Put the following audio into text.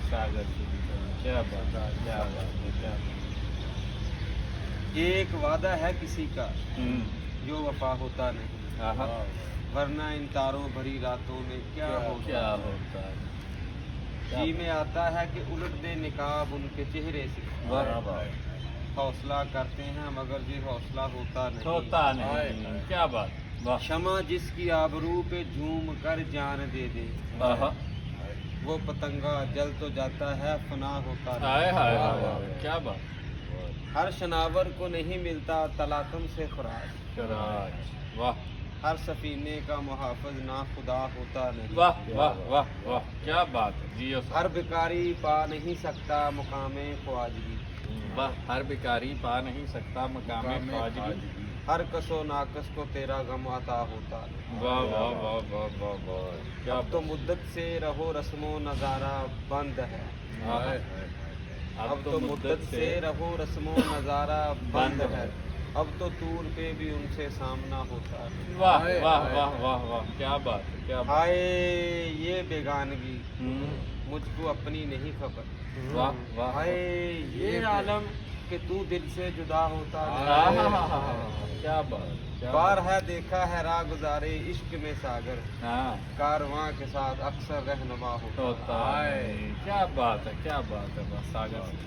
सागर से भी कहीं। क्या बात है, क्या बात है, क्या बात एक वादा है किसी का है। जो वफा होता नहीं, आहा, वरना इन तारों भरी रातों में क्या होता क्या है। होता है। क्या जी में आता है कि उलट दे निकाब उनके चेहरे से, वाह वाह, हौसला करते हैं मगर जी हौसला होता नहीं। होता नहीं। क्या बात, वाह। क्षमा जिसकी आबरू पे झूम कर जान दे दे, आहा, वो पतंगा जल तो जाता है फना होता हाय नहीं। हाय हाय, क्या बात। हर शनावर को नहीं मिलता तलातम से खुराक, शराज, वाह हर सफीने का मुहाफिज ना खुदा होता नहीं। वाह वाह वाह वाह, क्या बात है। जियो हर भिखारी पा नहीं सकता मुकामे ख्वाजगी, वाह, हर भिखारी पा नहीं सकता मकाम ख्वाजगी। हर कसो नाकस को तेरा गम अता होता नहीं। वाह वाह वाह वाह वाह वाह, क्या अब तो मुद्दत से रहो रस्मो नज़ारा बंद है, आहा, अब तो मुद्दत से रहो रस्मो नज़ारा बंद है, अब तो तूर पे भी उनसे सामना होता है। वाह वाह वाह वाह वाह, क्या बात है, क्या बात। हाय ये बेगानगी हम्म, मुझको अपनी नहीं खबर, वाह वाह, हाय ये आलम कि तू दिल से जुदा होता आहा, नहीं। क्या बात, क्या बार बात। है देखा है राह गुजारे इश्क में सागर, हाँ, कारवां के साथ अक्सर रहनुमा होता होता है। क्या बात है, क्या बात है, बस सागर से।